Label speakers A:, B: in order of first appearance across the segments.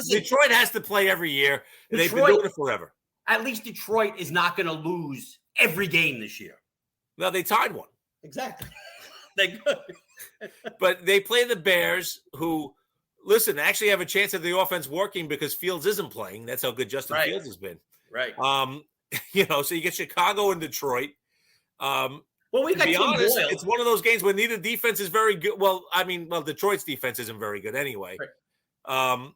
A: Detroit has to play every year. And they've been doing it forever.
B: At least Detroit is not going to lose every game this year.
A: No, they tied one.
B: Exactly. They could.
A: But they play the Bears, who, listen, actually have a chance of the offense working because Fields isn't playing. That's how good Justin Fields has been.
B: Right.
A: So you get Chicago and Detroit.
B: Well, we got
A: to be
B: Tim
A: honest,
B: Boyle.
A: it's one of those games where neither defense is very good. Well, Detroit's defense isn't very good anyway. Right.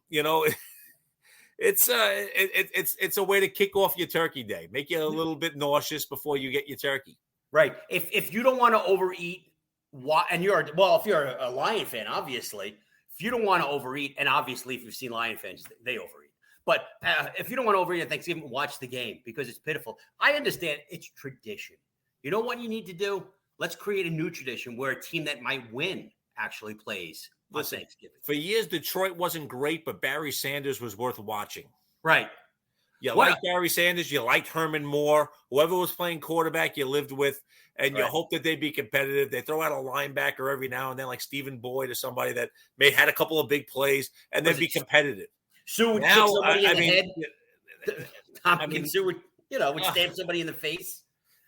A: It's a way to kick off your turkey day, make you a little bit nauseous before you get your turkey. Right.
B: If you don't want to overeat, and if you're a Lion fan, obviously, if you don't want to overeat, and obviously if you've seen Lion fans, they overeat. But if you don't want to overeat at Thanksgiving, watch the game because it's pitiful. I understand it's tradition. You know what you need to do? Let's create a new tradition where a team that might win actually plays on Thanksgiving.
A: For years, Detroit wasn't great, but Barry Sanders was worth watching.
B: Right.
A: You liked Barry Sanders. You liked Herman Moore. Whoever was playing quarterback, you lived with, and you hope that they'd be competitive. They throw out a linebacker every now and then, like Stephen Boyd or somebody that had a couple of big plays, and then be competitive.
B: Sue would kick somebody in the head. Sue would, would stamp somebody in the face.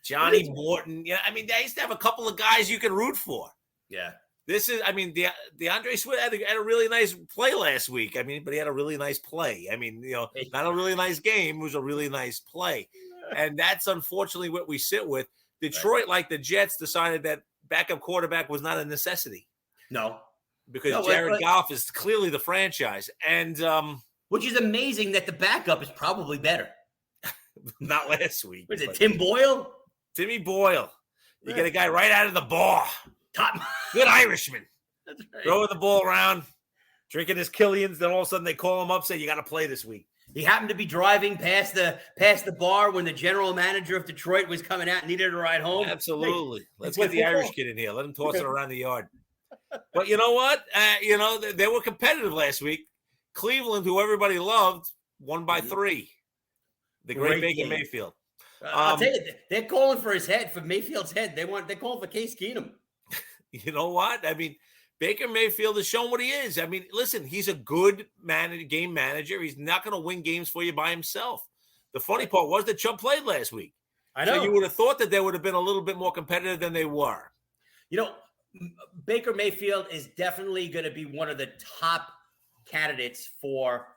A: Johnny Morton. Yeah, they used to have a couple of guys you could root for.
B: Yeah.
A: This is, DeAndre Swift had a really nice play last week. But he had a really nice play. Not a really nice game. It was a really nice play. And that's unfortunately what we sit with. Detroit, like the Jets, decided that backup quarterback was not a necessity.
B: No.
A: Because Jared Goff is clearly the franchise. And
B: which is amazing that the backup is probably better.
A: Not last week.
B: Was it Tim Boyle?
A: Timmy Boyle. You get a guy right out of the bar. Good Irishman. That's right. Throwing the ball around, drinking his Killians. Then all of a sudden they call him up, say, you got to play this week.
B: He happened to be driving past the bar when the general manager of Detroit was coming out and needed a ride home.
A: Absolutely. Let's get the Irish kid in here. Let him toss it around the yard. But you know what? They were competitive last week. Cleveland, who everybody loved, won by 3. The great Baker Mayfield.
B: I'll tell you, they're calling for his head, for Mayfield's head. They're calling for Case Keenum.
A: You know what? Baker Mayfield has shown what he is. Listen, he's a good game manager. He's not going to win games for you by himself. The funny part was that Chubb played last week.
B: I know.
A: So you would have thought that they would have been a little bit more competitive than they were.
B: Baker Mayfield is definitely going to be one of the top candidates for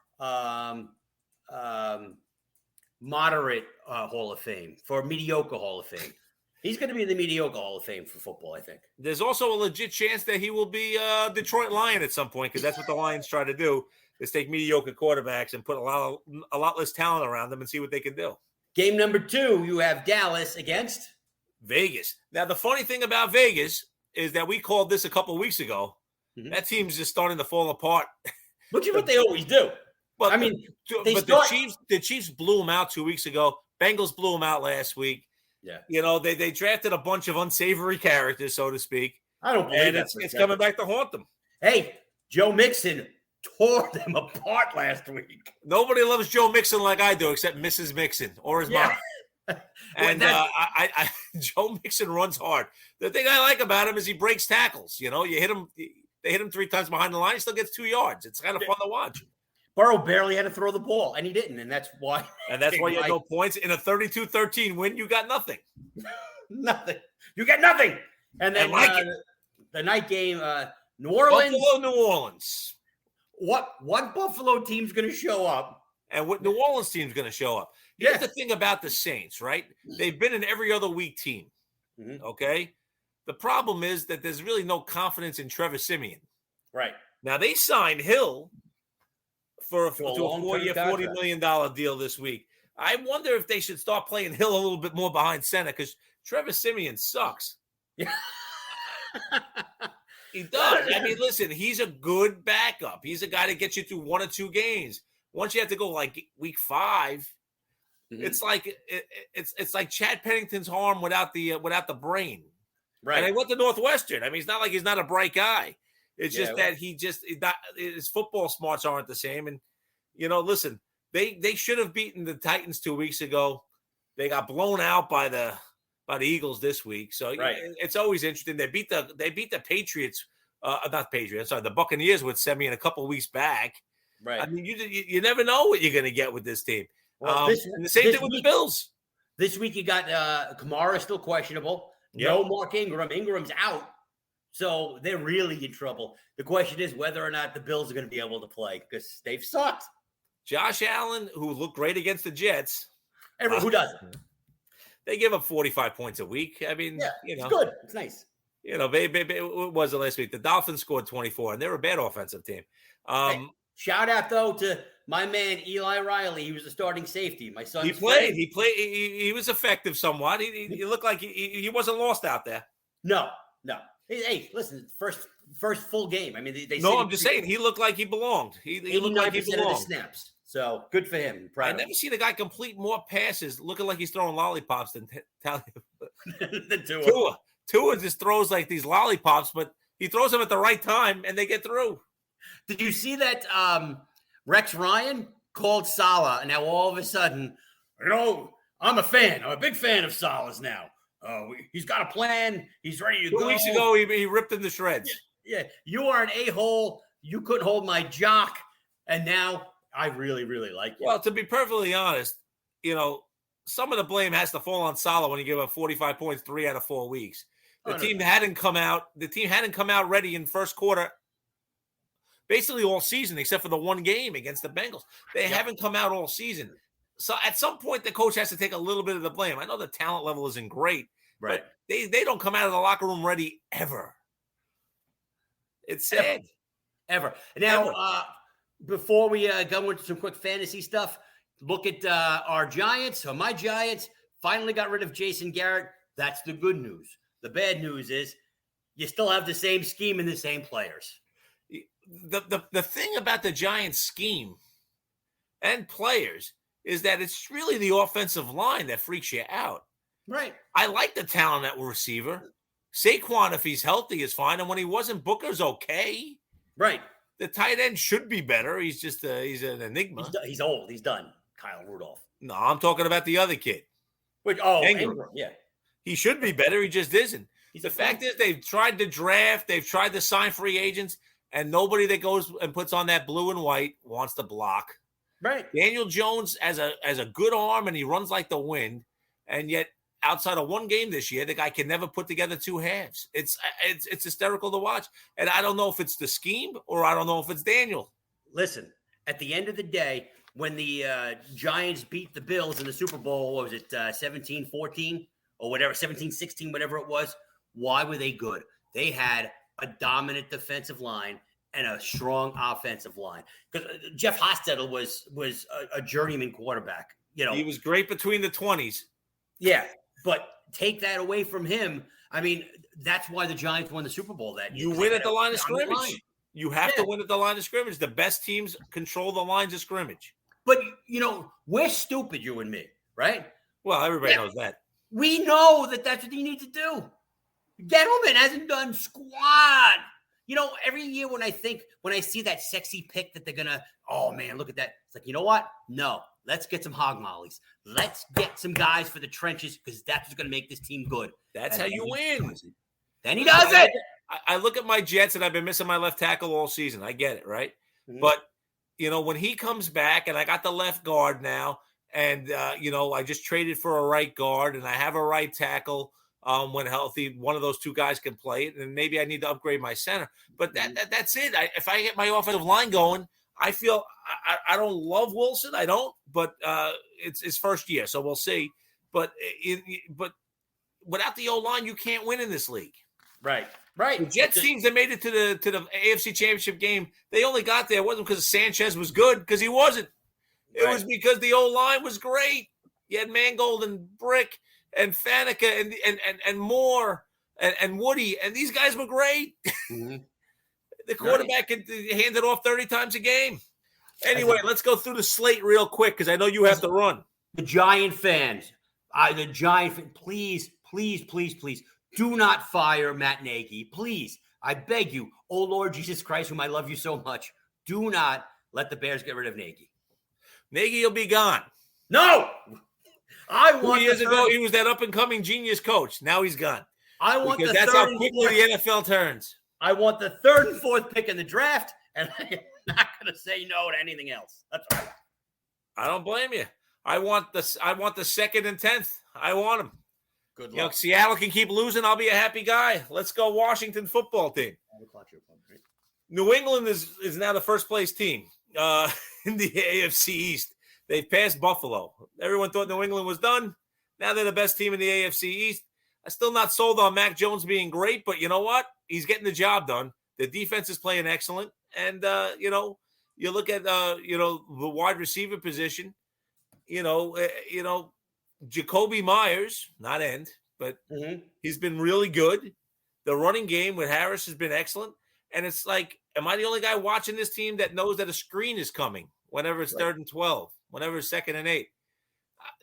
B: moderate Hall of Fame, for mediocre Hall of Fame. He's going to be in the mediocre Hall of Fame for football, I think.
A: There's also a legit chance that he will be a Detroit Lion at some point, because that's what the Lions try to do, is take mediocre quarterbacks and put a lot less talent around them and see what they can do.
B: Game number 2, you have Dallas against
A: Vegas. Now, the funny thing about Vegas is that we called this a couple of weeks ago. Mm-hmm. That team's just starting to fall apart.
B: Which is what they always do.
A: But the Chiefs blew them out 2 weeks ago. Bengals blew them out last week.
B: Yeah.
A: They drafted a bunch of unsavory characters, so to speak.
B: I don't believe
A: that. It's coming back to haunt them.
B: Hey, Joe Mixon tore them apart last week.
A: Nobody loves Joe Mixon like I do, except Mrs. Mixon or his mom. And Joe Mixon runs hard. The thing I like about him is he breaks tackles. You hit him. They hit him 3 times behind the line. He still gets 2 yards. It's kind of fun to watch.
B: Burrow barely had to throw the ball, and he didn't, and that's why.
A: And that's why you had no points. In a 32-13 win, you got nothing.
B: Nothing. You got nothing. And then the night game, New Orleans.
A: Buffalo, New Orleans.
B: What Buffalo team's going to show up?
A: And what New Orleans team's going to show up? Here's the thing about the Saints, right? They've been an every other week team, okay? The problem is that there's really no confidence in Trevor Siemian.
B: Right.
A: Now, they signed Hill to a 4-year, $40 million deal this week. I wonder if they should start playing Hill a little bit more behind center, because Trevor Siemian sucks. He does. Listen, he's a good backup. He's a guy that gets you through 1 or 2 games. Once you have to go like week 5, it's like Chad Pennington's arm without the brain.
B: Right.
A: And he went to Northwestern. It's not like he's not a bright guy. It's just that his football smarts aren't the same. And, listen, they should have beaten the Titans 2 weeks ago. They got blown out by the Eagles this week. So it's always interesting. They beat the Patriots, not Patriots, sorry, the Buccaneers with Siemian a couple of weeks back.
B: Right.
A: I mean, you never know what you're going to get with this team.
B: Well,
A: and the same thing with the Bills.
B: This week you got Kamara still questionable. Yep. No Mark Ingram. Ingram's out. So they're really in trouble. The question is whether or not the Bills are going to be able to play because they've sucked.
A: Josh Allen, who looked great against the Jets.
B: Who doesn't?
A: They give up 45 points a week. I mean,
B: it's good. It's nice.
A: What was it last week? The Dolphins scored 24, and they're a bad offensive team.
B: Shout out, though, to my man, Eli Riley. He was the starting safety. My son.
A: He played. He was effective somewhat. He looked like he wasn't lost out there.
B: No. Hey, listen, first full game. I mean, they
A: no, I'm just saying he looked like he belonged. He looked like he belonged.
B: Of the snaps. So good for him.
A: I never seen a guy complete more passes looking like he's throwing lollipops than Tua. Tua just throws like these lollipops, but he throws them at the right time and they get through.
B: Did you see that Rex Ryan called Saleh, and now all of a sudden, I'm a fan. I'm a big fan of Saleh's now. He's got a plan. He's ready to go.
A: 2 weeks ago, he ripped him to shreds.
B: Yeah, you are an a-hole. You couldn't hold my jock. And now I really, really like it.
A: Well, to be perfectly honest, some of the blame has to fall on Saleh when you give up 45 points 3 out of 4 weeks. The team hadn't come out ready in first quarter basically all season, except for the one game against the Bengals. They haven't come out all season. So at some point, the coach has to take a little bit of the blame. I know the talent level isn't great, right? But they don't come out of the locker room ready ever. It's sad.
B: Ever. Now, before we go into some quick fantasy stuff, look at our Giants. So my Giants finally got rid of Jason Garrett. That's the good news. The bad news is you still have the same scheme and the same players.
A: The thing about the Giants scheme and players is that it's really the offensive line that freaks you out.
B: Right.
A: I like the talent at receiver. Saquon, if he's healthy, is fine. And when he wasn't, Booker's okay.
B: Right.
A: The tight end should be better. He's just he's an enigma.
B: He's old. He's done. Kyle Rudolph.
A: No, I'm talking about the other kid.
B: Ingram. Yeah.
A: He should be better. He just isn't. The fact is they've tried to draft. They've tried to sign free agents. And nobody that goes and puts on that blue and white wants to block.
B: Right.
A: Daniel Jones has a good arm and he runs like the wind. And yet outside of one game this year, the guy can never put together two halves. It's hysterical to watch. And I don't know if it's the scheme or I don't know if it's Daniel.
B: Listen, at the end of the day, when the Giants beat the Bills in the Super Bowl, what was it, 17-14 or whatever, 17-16, whatever it was, why were they good? They had a dominant defensive line and a strong offensive line. Because Jeff Hostetler was a journeyman quarterback.
A: He was great between the 20s.
B: Yeah, but take that away from him. I mean, that's why the Giants won the Super Bowl that year.
A: You win at the line of scrimmage. You have to win at the line of scrimmage. The best teams control the lines of scrimmage.
B: But, we're stupid, you and me, right?
A: Well, everybody knows that.
B: We know that that's what you need to do. Gettleman hasn't done squat. Every year when I see that sexy pick that they're going to, oh, man, look at that. It's like, you know what? No, let's get some hog mollies. Let's get some guys for the trenches because that's what's going to make this team good.
A: That's how you win.
B: Then he does it.
A: I look at my Jets and I've been missing my left tackle all season. I get it, right? Mm-hmm. But, when he comes back and I got the left guard now and, I just traded for a right guard and I have a right tackle. When healthy, one of those two guys can play it, and maybe I need to upgrade my center. But that's it. If I get my offensive line going, I feel I don't love Wilson. I don't, but it's his first year, so we'll see. But without the O-line, you can't win in this league.
B: Right.
A: The Jets teams that made it to the AFC Championship game, they only got there. It wasn't because Sanchez was good, because he wasn't. It was because the O-line was great. You had Mangold and Brick and Faneca and Moore and Woody, and these guys were great. Mm-hmm. The quarterback could hand it off 30 times a game. Anyway, let's go through the slate real quick because I know you have to run.
B: The Giant fans, please, do not fire Matt Nagy. Please, I beg you. Oh, Lord Jesus Christ, whom I love you so much, do not let the Bears get rid of Nagy.
A: Nagy will be gone.
B: No!
A: 2 years ago, he was that up-and-coming genius coach. Now he's gone.
B: Because
A: that's how quickly the NFL turns.
B: I want the 3rd and 4th pick in the draft, and not going to say no to anything else. That's right.
A: I don't blame you. I want the 2nd and 10th. I want them.
B: Good luck.
A: You know, Seattle can keep losing. I'll be a happy guy. Let's go, Washington football team. New England is now the first place team in the AFC East. They've passed Buffalo. Everyone thought New England was done. Now they're the best team in the AFC East. I'm still not sold on Mac Jones being great, but you know what? He's getting the job done. The defense is playing excellent. And, you know, you look at, you know, the wide receiver position, you know, Jacoby Myers, not end, but he's been really good. The running game with Harris has been excellent. And it's like, am I the only guy watching this team that knows that a screen is coming whenever it's 3rd and 12, whenever it's 2nd and 8?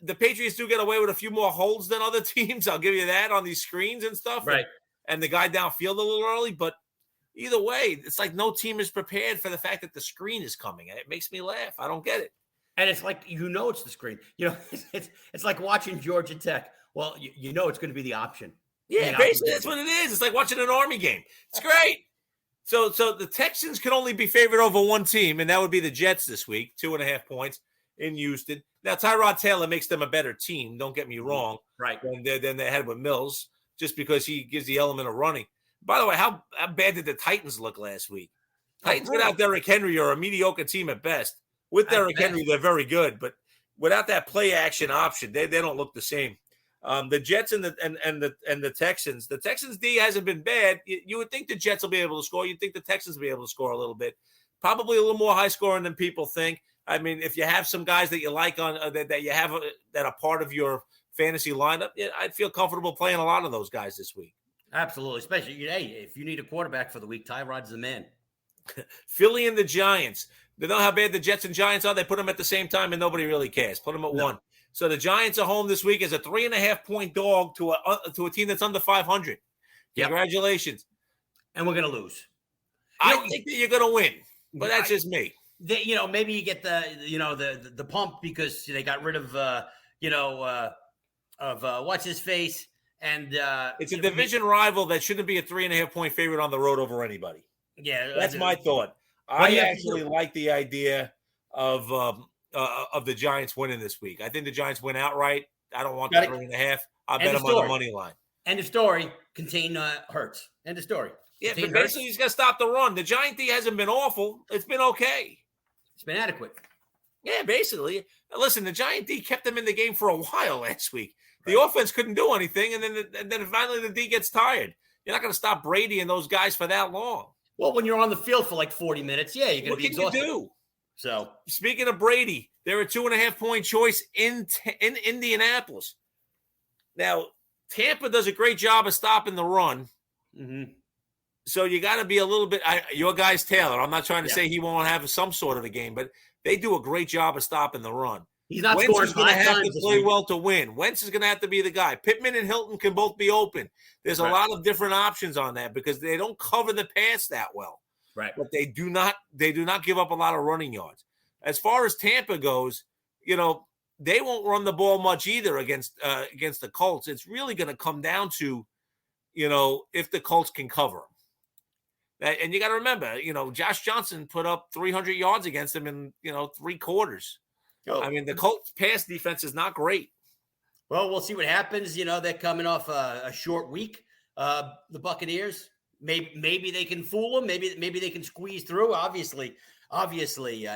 A: The Patriots do get away with a few more holds than other teams. I'll give you that on these screens and stuff.
B: Right.
A: And the guy downfield a little early. But either way, it's like no team is prepared for the fact that the screen is coming. It makes me laugh. I don't get it.
B: And it's like, you know, it's the screen. You know, it's like watching Georgia Tech. Well, you know it's going to be the option.
A: Yeah, basically that's what it is. It's like watching an Army game. It's great. So the Texans can only be favored over one team, and that would be the Jets this week, 2.5 points in Houston. Now, Tyrod Taylor makes them a better team. Don't get me wrong.
B: Right.
A: Than they had with Mills, just because he gives the element of running. By the way, how bad did the Titans look last week? Titans without Derrick Henry are a mediocre team at best. With Derrick Henry, they're very good, but without that play action option, they don't look the same. The Jets and the Texans. The Texans D hasn't been bad. You would think the Jets will be able to score. You'd think the Texans will be able to score a little bit. Probably a little more high scoring than people think. I mean, if you have some guys that you like on that you have that are part of your fantasy lineup, I'd feel comfortable playing a lot of those guys this week.
B: Absolutely, especially if you need a quarterback for the week, Tyrod's the man.
A: Philly and the Giants. They know how bad the Jets and Giants are. They put them at the same time, and nobody really cares. Put them at 1. So the Giants are home this week as a 3.5-point dog to a team that's under 500. Congratulations.
B: And we're going to lose.
A: I think that you're going to win, but that's just me.
B: Maybe you get the pump because they got rid of what's his face, and
A: it's a division rival that shouldn't be a 3.5-point favorite on the road over anybody.
B: Yeah,
A: that's my thought. I actually like the idea of the Giants winning this week. I think the Giants win outright. I don't want the 3.5. I bet them on the money line.
B: End of story. Contain Hurts. End of story.
A: Yeah, but basically he's got to stop the run. The Giant D hasn't been awful. It's been okay.
B: It's been adequate.
A: Yeah, basically. Listen, the Giant D kept them in the game for a while last week. The offense couldn't do anything, and then finally the D gets tired. You're not going to stop Brady and those guys for that long.
B: Well, when you're on the field for like 40 minutes, you're going to be exhausted.
A: What can you do?
B: So,
A: speaking of Brady, they're a 2.5-point choice in Indianapolis. Now, Tampa does a great job of stopping the run.
B: Mm-hmm.
A: So you got to be a little bit your guy's Taylor. I'm not trying to say he won't have some sort of a game, but they do a great job of stopping the run.
B: He's not
A: Wentz
B: scoring
A: is going to have to play well to win. Wentz is going to have to be the guy. Pittman and Hilton can both be open. There's a lot of different options on that because they don't cover the pass that well.
B: Right.
A: But they do not give up a lot of running yards. As far as Tampa goes, they won't run the ball much either against the Colts. It's really going to come down to, if the Colts can cover them. And you got to remember, Josh Johnson put up 300 yards against them in, 3 quarters. Oh. I mean, the Colts pass defense is not great.
B: Well, we'll see what happens. They're coming off a short week. The Buccaneers, maybe they can fool them. Maybe they can squeeze through. Obviously,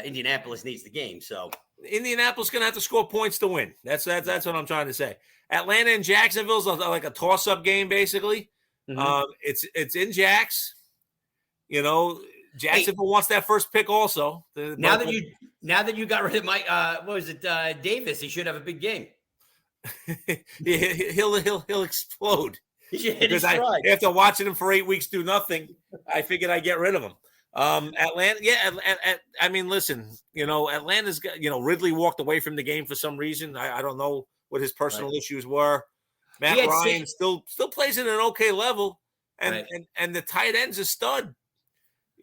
B: Indianapolis needs the game. So
A: Indianapolis going to have to score points to win. That's what I'm trying to say. Atlanta and Jacksonville's like a toss-up game, basically. Mm-hmm. It's in Jax. Jacksonville wants that first pick also.
B: Now that you got rid of Mike, Davis? He should have a big game.
A: he'll explode. Because after watching him for 8 weeks do nothing, I figured I'd get rid of him. Atlanta, I mean, listen, Atlanta's got, Ridley walked away from the game for some reason. I don't know what his personal issues were. Matt Ryan still plays at an okay level, and the tight end's a stud.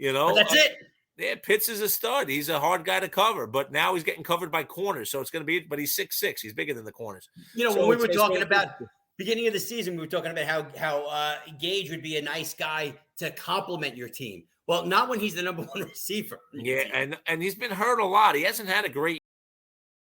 B: But that's it.
A: Yeah, Pitts is a stud. He's a hard guy to cover, but now he's getting covered by corners. So it's going to be, but he's 6'6". He's bigger than the corners.
B: When we were talking about beginning of the season, we were talking about how Gage would be a nice guy to complement your team. Well, not when he's the number one receiver.
A: Yeah, and he's been hurt a lot. He hasn't had a great